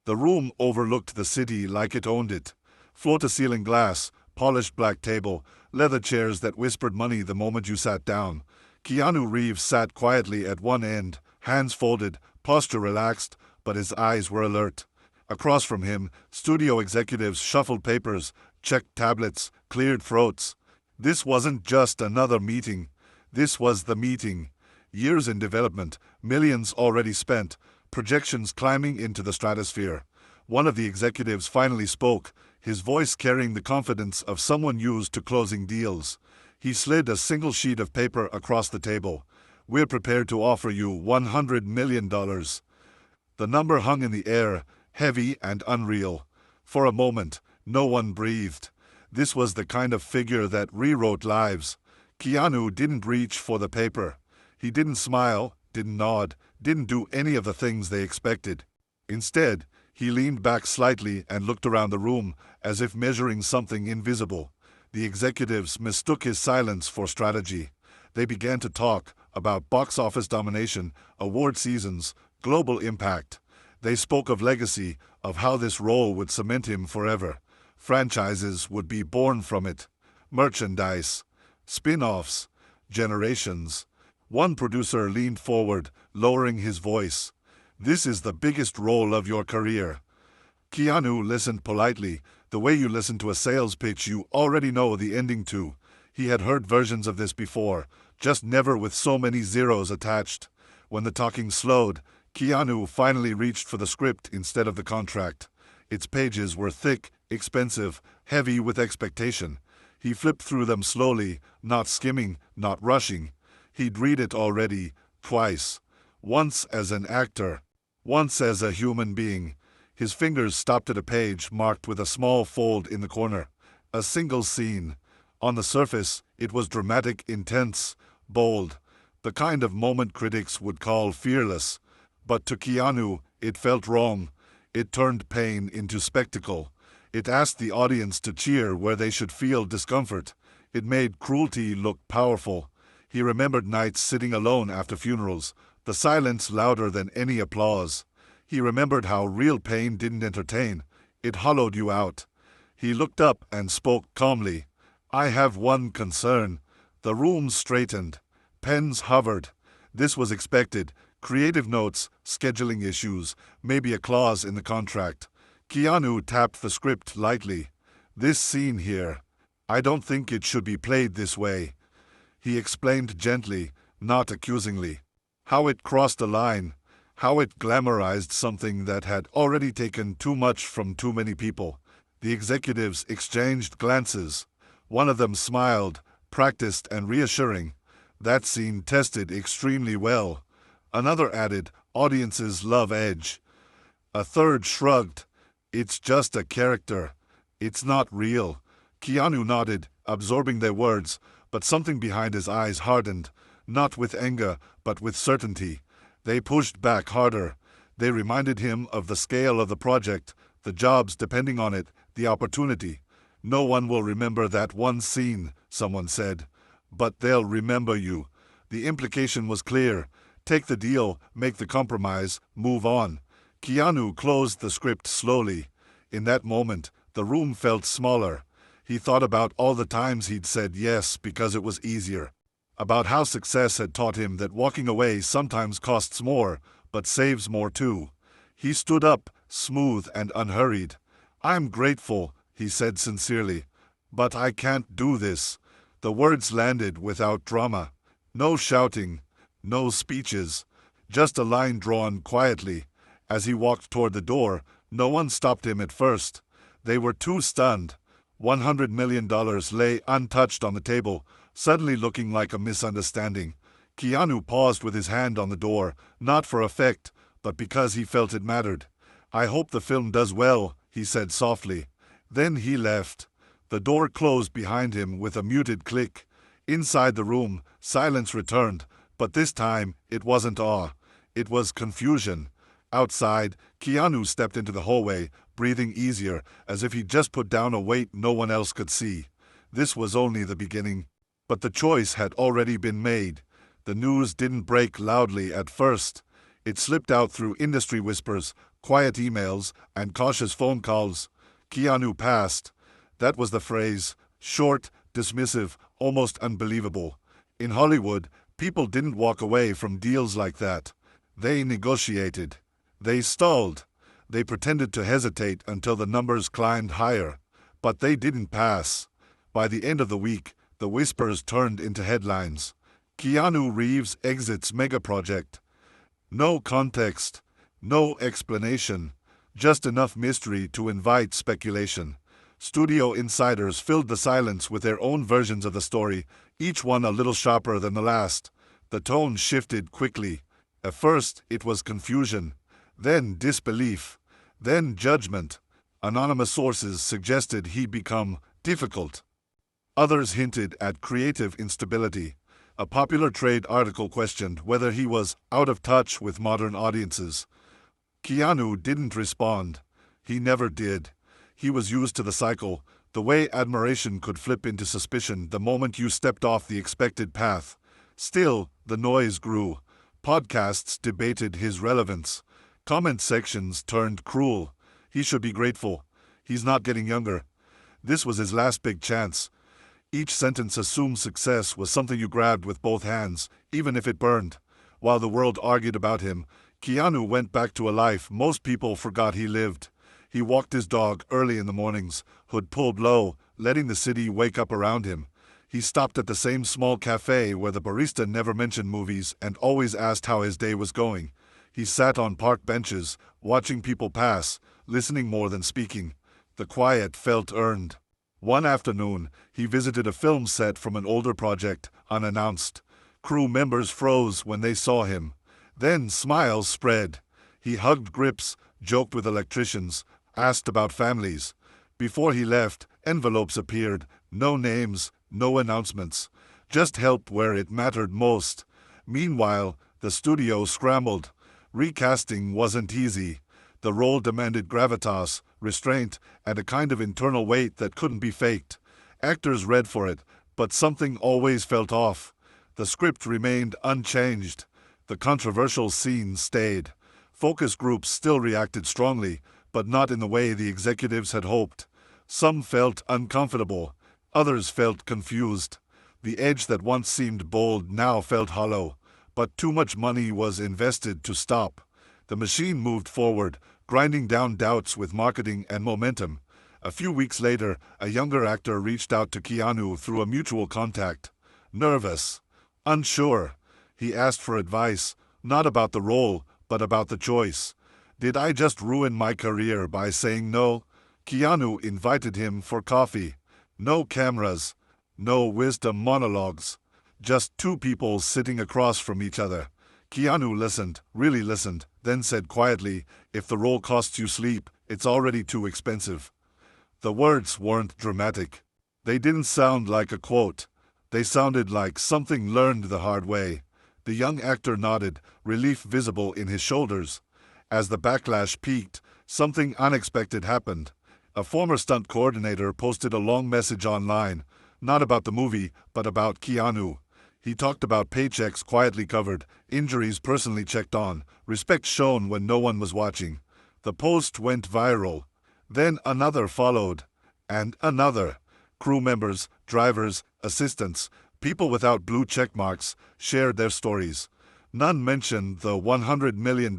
The room overlooked the city like it owned it. Floor-to-ceiling glass, polished black table, leather chairs that whispered money the moment you sat down. Keanu Reeves sat quietly at one end, hands folded, posture relaxed, but his eyes were alert. Across from him, studio executives shuffled papers, checked tablets, cleared throats. This wasn't just another meeting. This was the meeting. Years in development, millions already spent, projections climbing into the stratosphere. One of the executives finally spoke, his voice carrying the confidence of someone used to closing deals. He slid a single sheet of paper across the table. "We're prepared to offer you $100 million. The number hung in the air, heavy and unreal. For a moment, no one breathed. This was the kind of figure that rewrote lives. Keanu didn't reach for the paper. He didn't smile, didn't nod, didn't do any of the things they expected. Instead, he leaned back slightly and looked around the room, as if measuring something invisible. The executives mistook his silence for strategy. They began to talk about box office domination, award seasons, global impact. They spoke of legacy, of how this role would cement him forever. Franchises would be born from it. Merchandise. Spin-offs. Generations. One producer leaned forward, lowering his voice. "This is the biggest role of your career." Keanu listened politely, the way you listen to a sales pitch you already know the ending to. He had heard versions of this before, just never with so many zeros attached. When the talking slowed, Keanu finally reached for the script instead of the contract. Its pages were thick, expensive, heavy with expectation. He flipped through them slowly, not skimming, not rushing. He'd read it already, twice. Once as an actor, once as a human being. His fingers stopped at a page marked with a small fold in the corner. A single scene. On the surface, it was dramatic, intense, bold. The kind of moment critics would call fearless. But to Keanu, it felt wrong. It turned pain into spectacle. It asked the audience to cheer where they should feel discomfort. It made cruelty look powerful. He remembered nights sitting alone after funerals, the silence louder than any applause. He remembered how real pain didn't entertain. It hollowed you out. He looked up and spoke calmly. "I have one concern." The room straightened. Pens hovered. This was expected. Creative notes, scheduling issues, maybe a clause in the contract. Keanu tapped the script lightly. "This scene here. I don't think it should be played this way." He explained gently, not accusingly. How it crossed a line. How it glamorized something that had already taken too much from too many people. The executives exchanged glances. One of them smiled, practiced and reassuring. That scene tested extremely well. Another added, "Audiences love edge." A third shrugged. "It's just a character. It's not real." Keanu nodded, absorbing their words, but something behind his eyes hardened, not with anger, but with certainty. They pushed back harder. They reminded him of the scale of the project, the jobs depending on it, the opportunity. "No one will remember that one scene," someone said. "But they'll remember you." The implication was clear. Take the deal, make the compromise, move on. Keanu closed the script slowly. In that moment, the room felt smaller. He thought about all the times he'd said yes because it was easier. About how success had taught him that walking away sometimes costs more, but saves more too. He stood up, smooth and unhurried. "I'm grateful," he said sincerely. "But I can't do this." The words landed without drama. No shouting, no speeches, just a line drawn quietly. As he walked toward the door, no one stopped him at first. They were too stunned. $100 million lay untouched on the table, suddenly looking like a misunderstanding. Keanu paused with his hand on the door, not for effect, but because he felt it mattered. "I hope the film does well," he said softly. Then he left. The door closed behind him with a muted click. Inside the room, silence returned, but this time it wasn't awe. It was confusion. Outside, Keanu stepped into the hallway, breathing easier, as if he'd just put down a weight no one else could see. This was only the beginning. But the choice had already been made. The news didn't break loudly at first. It slipped out through industry whispers, quiet emails, and cautious phone calls. Keanu passed. That was the phrase. Short, dismissive, almost unbelievable. In Hollywood, people didn't walk away from deals like that. They negotiated. They stalled. They pretended to hesitate until the numbers climbed higher. But they didn't pass. By the end of the week, the whispers turned into headlines. Keanu Reeves exits mega project. No context. No explanation. Just enough mystery to invite speculation. Studio insiders filled the silence with their own versions of the story, each one a little sharper than the last. The tone shifted quickly. At first, it was confusion, then disbelief, then judgment. Anonymous sources suggested he'd become difficult. Others hinted at creative instability. A popular trade article questioned whether he was out of touch with modern audiences. Keanu didn't respond. He never did. He was used to the cycle, the way admiration could flip into suspicion the moment you stepped off the expected path. Still, the noise grew. Podcasts debated his relevance. Comment sections turned cruel. He should be grateful. He's not getting younger. This was his last big chance. Each sentence assumed success was something you grabbed with both hands, even if it burned. While the world argued about him, Keanu went back to a life most people forgot he lived. He walked his dog early in the mornings, hood pulled low, letting the city wake up around him. He stopped at the same small cafe where the barista never mentioned movies and always asked how his day was going. He sat on park benches, watching people pass, listening more than speaking. The quiet felt earned. One afternoon, he visited a film set from an older project, unannounced. Crew members froze when they saw him. Then smiles spread. He hugged grips, joked with electricians, asked about families. Before he left, envelopes appeared. No names, no announcements. Just help where it mattered most. Meanwhile, the studio scrambled. Recasting wasn't easy. The role demanded gravitas, restraint, and a kind of internal weight that couldn't be faked. Actors read for it, but something always felt off. The script remained unchanged. The controversial scenes stayed. Focus groups still reacted strongly, but not in the way the executives had hoped. Some felt uncomfortable. Others felt confused. The edge that once seemed bold now felt hollow. But too much money was invested to stop. The machine moved forward, grinding down doubts with marketing and momentum. A few weeks later, a younger actor reached out to Keanu through a mutual contact. Nervous, unsure, he asked for advice, not about the role, but about the choice. Did I just ruin my career by saying no? Keanu invited him for coffee. No cameras, no wisdom monologues. Just two people sitting across from each other. Keanu listened, really listened, then said quietly, "If the role costs you sleep, it's already too expensive." The words weren't dramatic. They didn't sound like a quote. They sounded like something learned the hard way. The young actor nodded, relief visible in his shoulders. As the backlash peaked, something unexpected happened. A former stunt coordinator posted a long message online, not about the movie, but about Keanu. He talked about paychecks quietly covered, injuries personally checked on, respect shown when no one was watching. The post went viral. Then another followed. And another. Crew members, drivers, assistants, people without blue check marks, shared their stories. None mentioned the $100 million.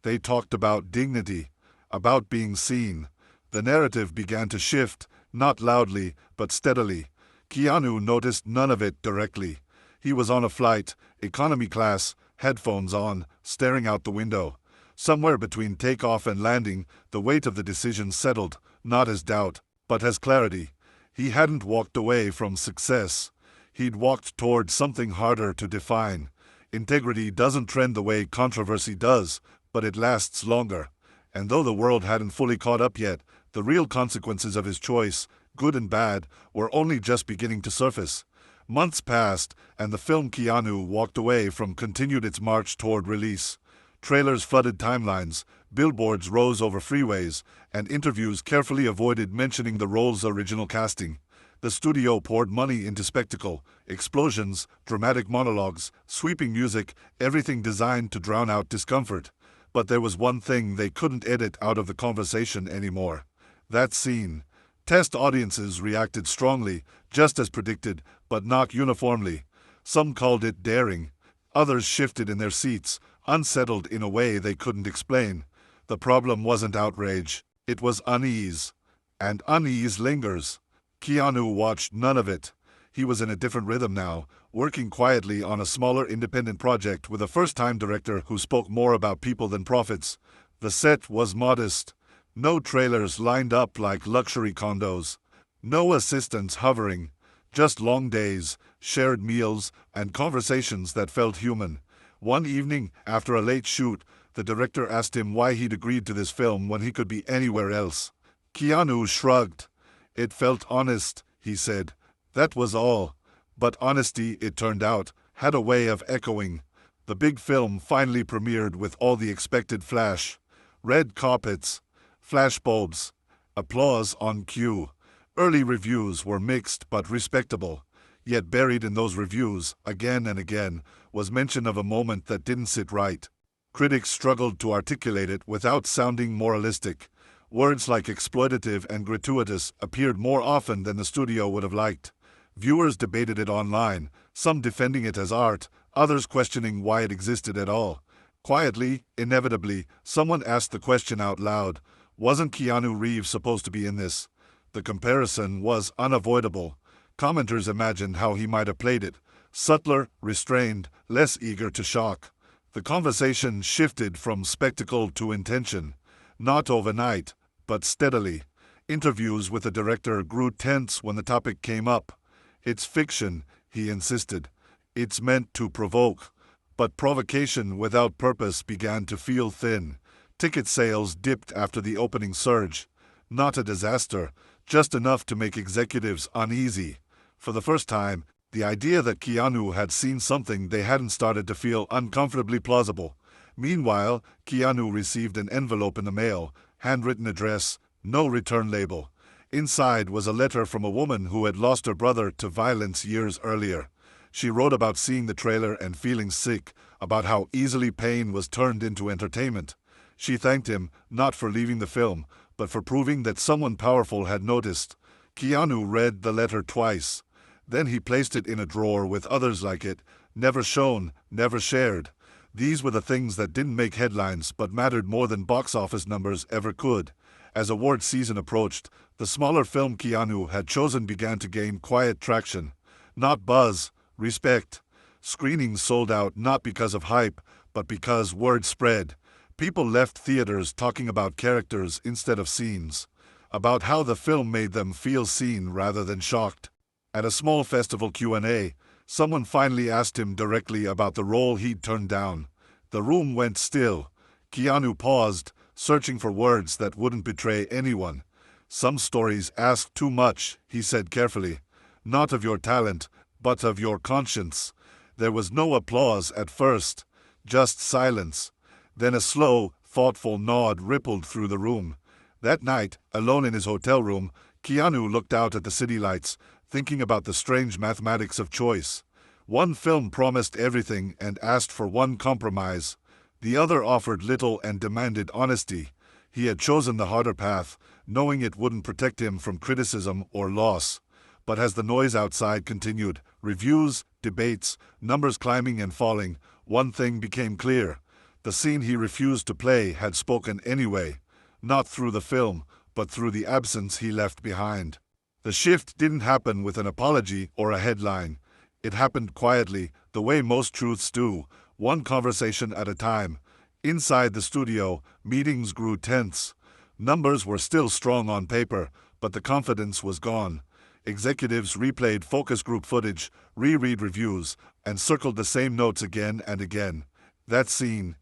They talked about dignity, about being seen. The narrative began to shift, not loudly, but steadily. Keanu noticed none of it directly. He was on a flight, economy class, headphones on, staring out the window. Somewhere between takeoff and landing, the weight of the decision settled, not as doubt, but as clarity. He hadn't walked away from success. He'd walked toward something harder to define. Integrity doesn't trend the way controversy does, but it lasts longer. And though the world hadn't fully caught up yet, the real consequences of his choice, good and bad, were only just beginning to surface. Months passed, and the film Keanu walked away from continued its march toward release. Trailers flooded timelines, billboards rose over freeways, and interviews carefully avoided mentioning the role's original casting. The studio poured money into spectacle, explosions, dramatic monologues, sweeping music, everything designed to drown out discomfort. But there was one thing they couldn't edit out of the conversation anymore. That scene. Test audiences reacted strongly, just as predicted, but not uniformly. Some called it daring. Others shifted in their seats, unsettled in a way they couldn't explain. The problem wasn't outrage. It was unease. And unease lingers. Keanu watched none of it. He was in a different rhythm now, working quietly on a smaller independent project with a first-time director who spoke more about people than profits. The set was modest. No trailers lined up like luxury condos. No assistants hovering. Just long days, shared meals, and conversations that felt human. One evening, after a late shoot, the director asked him why he'd agreed to this film when he could be anywhere else. Keanu shrugged. It felt honest, he said. That was all. But honesty, it turned out, had a way of echoing. The big film finally premiered with all the expected flash. Red carpets, flashbulbs, applause on cue. Early reviews were mixed but respectable. Yet buried in those reviews, again and again, was mention of a moment that didn't sit right. Critics struggled to articulate it without sounding moralistic. Words like exploitative and gratuitous appeared more often than the studio would have liked. Viewers debated it online, some defending it as art, others questioning why it existed at all. Quietly, inevitably, someone asked the question out loud, wasn't Keanu Reeves supposed to be in this? The comparison was unavoidable. Commenters imagined how he might have played it, subtler, restrained, less eager to shock. The conversation shifted from spectacle to intention, not overnight, but steadily. Interviews with the director grew tense when the topic came up. It's fiction, he insisted. It's meant to provoke. But provocation without purpose began to feel thin. Ticket sales dipped after the opening surge. Not a disaster, just enough to make executives uneasy. For the first time, the idea that Keanu had seen something they hadn't started to feel uncomfortably plausible. Meanwhile, Keanu received an envelope in the mail, handwritten address, no return label. Inside was a letter from a woman who had lost her brother to violence years earlier. She wrote about seeing the trailer and feeling sick, about how easily pain was turned into entertainment. She thanked him, not for leaving the film, but for proving that someone powerful had noticed. Keanu read the letter twice. Then he placed it in a drawer with others like it, never shown, never shared. These were the things that didn't make headlines but mattered more than box office numbers ever could. As award season approached, the smaller film Keanu had chosen began to gain quiet traction. Not buzz, respect. Screenings sold out not because of hype, but because word spread. People left theaters talking about characters instead of scenes, about how the film made them feel seen rather than shocked. At a small festival Q&A, someone finally asked him directly about the role he'd turned down. The room went still. Keanu paused, searching for words that wouldn't betray anyone. Some stories ask too much, he said carefully. Not of your talent, but of your conscience. There was no applause at first, just silence. Then a slow, thoughtful nod rippled through the room. That night, alone in his hotel room, Keanu looked out at the city lights, thinking about the strange mathematics of choice. One film promised everything and asked for one compromise. The other offered little and demanded honesty. He had chosen the harder path, knowing it wouldn't protect him from criticism or loss. But as the noise outside continued, reviews, debates, numbers climbing and falling, one thing became clear. The scene he refused to play had spoken anyway, not through the film, but through the absence he left behind. The shift didn't happen with an apology or a headline. It happened quietly, the way most truths do, one conversation at a time. Inside the studio, meetings grew tense. Numbers were still strong on paper, but the confidence was gone. Executives replayed focus group footage, reread reviews, and circled the same notes again and again. That scene,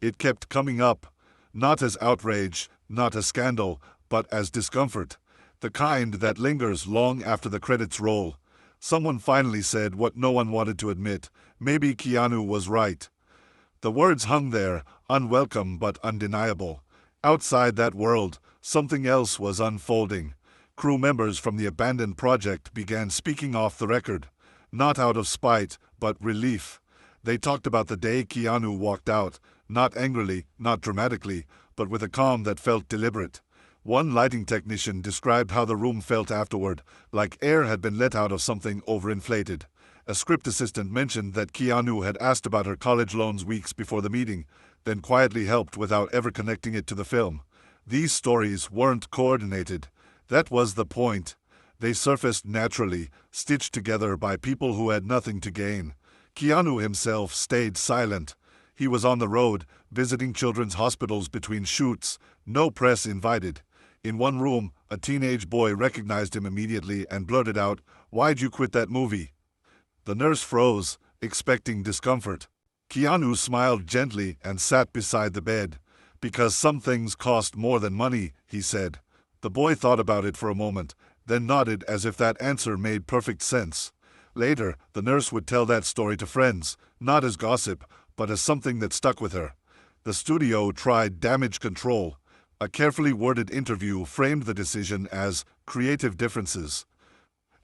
it kept coming up, not as outrage, not as scandal, but as discomfort. The kind that lingers long after the credits roll. Someone finally said what no one wanted to admit. Maybe Keanu was right. The words hung there, unwelcome but undeniable. Outside that world, something else was unfolding. Crew members from the abandoned project began speaking off the record. Not out of spite, but relief. They talked about the day Keanu walked out, not angrily, not dramatically, but with a calm that felt deliberate. One lighting technician described how the room felt afterward, like air had been let out of something overinflated. A script assistant mentioned that Keanu had asked about her college loans weeks before the meeting, then quietly helped without ever connecting it to the film. These stories weren't coordinated. That was the point. They surfaced naturally, stitched together by people who had nothing to gain. Keanu himself stayed silent. He was on the road, visiting children's hospitals between shoots, no press invited. In one room, a teenage boy recognized him immediately and blurted out, "Why'd you quit that movie?" The nurse froze, expecting discomfort. Keanu smiled gently and sat beside the bed. "Because some things cost more than money," he said. The boy thought about it for a moment, then nodded as if that answer made perfect sense. Later, the nurse would tell that story to friends, not as gossip, but as something that stuck with her. The studio tried damage control. A carefully worded interview framed the decision as creative differences.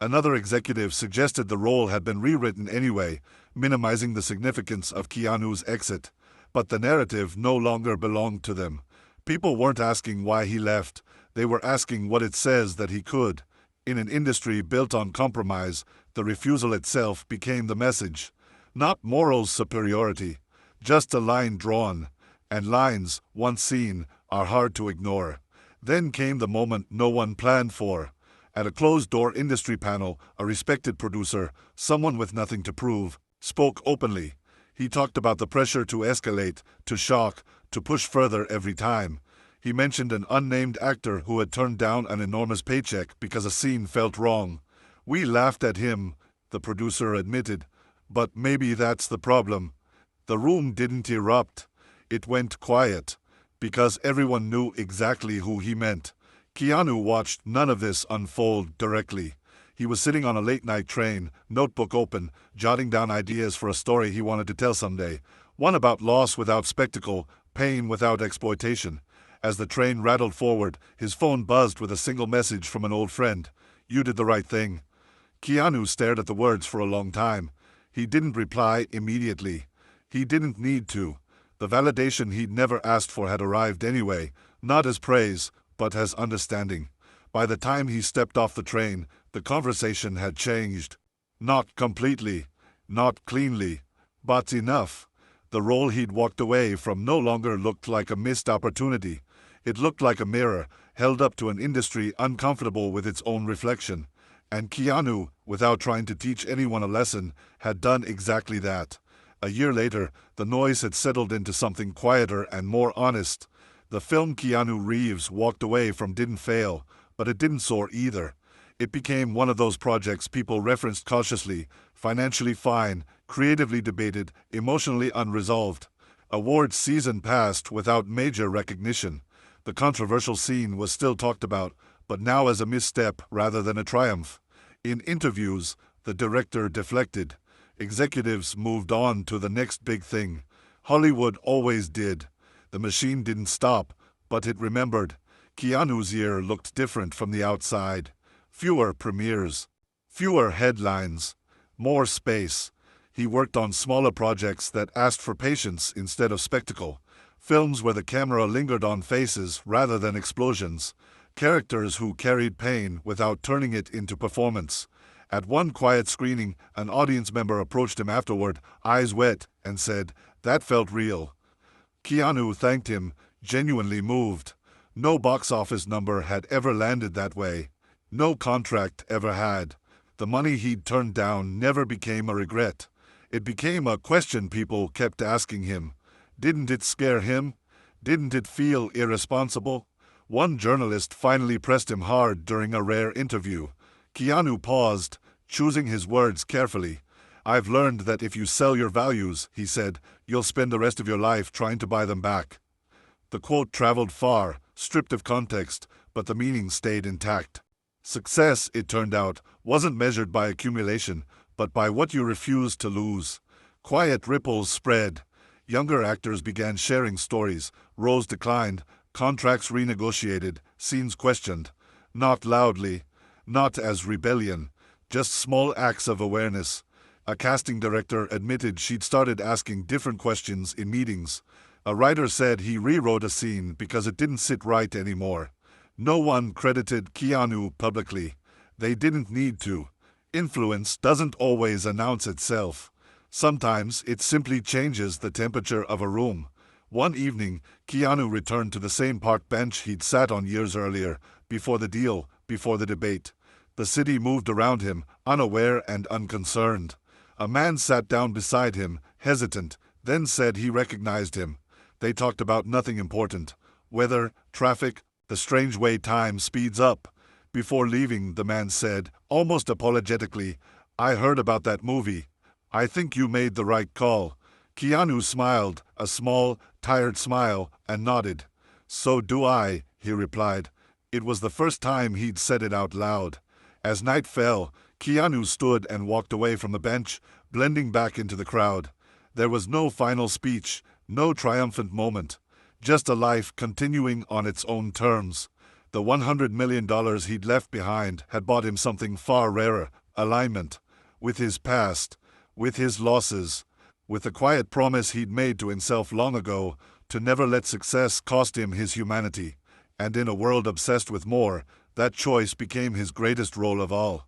Another executive suggested the role had been rewritten anyway, minimizing the significance of Keanu's exit. But the narrative no longer belonged to them. People weren't asking why he left. They were asking what it says that he could. In an industry built on compromise, the refusal itself became the message. Not moral superiority, just a line drawn. And lines, once seen, are hard to ignore. Then came the moment no one planned for. At a closed-door industry panel, a respected producer, someone with nothing to prove, spoke openly. He talked about the pressure to escalate, to shock, to push further every time. He mentioned an unnamed actor who had turned down an enormous paycheck because a scene felt wrong. "We laughed at him," the producer admitted. "But maybe that's the problem." The room didn't erupt. It went quiet, because everyone knew exactly who he meant. Keanu watched none of this unfold directly. He was sitting on a late-night train, notebook open, jotting down ideas for a story he wanted to tell someday. One about loss without spectacle, pain without exploitation. As the train rattled forward, his phone buzzed with a single message from an old friend. "You did the right thing." Keanu stared at the words for a long time. He didn't reply immediately. He didn't need to. The validation he'd never asked for had arrived anyway, not as praise, but as understanding. By the time he stepped off the train, the conversation had changed. Not completely, not cleanly, but enough. The role he'd walked away from no longer looked like a missed opportunity. It looked like a mirror, held up to an industry uncomfortable with its own reflection. And Keanu, without trying to teach anyone a lesson, had done exactly that. A year later, the noise had settled into something quieter and more honest. The film Keanu Reeves walked away from didn't fail, but it didn't soar either. It became one of those projects people referenced cautiously, financially fine, creatively debated, emotionally unresolved. Awards season passed without major recognition. The controversial scene was still talked about, but now as a misstep rather than a triumph. In interviews, the director deflected. Executives moved on to the next big thing. Hollywood always did. The machine didn't stop, but it remembered. Keanu's year looked different from the outside. Fewer premieres, fewer headlines, more space. He worked on smaller projects that asked for patience instead of spectacle. Films where the camera lingered on faces rather than explosions. Characters who carried pain without turning it into performance. At one quiet screening, an audience member approached him afterward, eyes wet, and said, "That felt real." Keanu thanked him, genuinely moved. No box office number had ever landed that way. No contract ever had. The money he'd turned down never became a regret. It became a question people kept asking him. Didn't it scare him? Didn't it feel irresponsible? One journalist finally pressed him hard during a rare interview. Keanu paused, choosing his words carefully. "I've learned that if you sell your values," he said, "you'll spend the rest of your life trying to buy them back." The quote traveled far, stripped of context, but the meaning stayed intact. Success, it turned out, wasn't measured by accumulation, but by what you refused to lose. Quiet ripples spread. Younger actors began sharing stories, roles declined, contracts renegotiated, scenes questioned. Not loudly, not as rebellion, just small acts of awareness. A casting director admitted she'd started asking different questions in meetings. A writer said he rewrote a scene because it didn't sit right anymore. No one credited Keanu publicly. They didn't need to. Influence doesn't always announce itself. Sometimes it simply changes the temperature of a room. One evening, Keanu returned to the same park bench he'd sat on years earlier, before the deal, before the debate. The city moved around him, unaware and unconcerned. A man sat down beside him, hesitant, then said he recognized him. They talked about nothing important. Weather, traffic, the strange way time speeds up. Before leaving, the man said, almost apologetically, "I heard about that movie. I think you made the right call." Keanu smiled, a small, tired smile, and nodded. "So do I," he replied. It was the first time he'd said it out loud. As night fell, Keanu stood and walked away from the bench, blending back into the crowd. There was no final speech, no triumphant moment, just a life continuing on its own terms. The $100 million he'd left behind had bought him something far rarer: alignment. With his past, with his losses, with the quiet promise he'd made to himself long ago to never let success cost him his humanity. And in a world obsessed with more, that choice became his greatest role of all.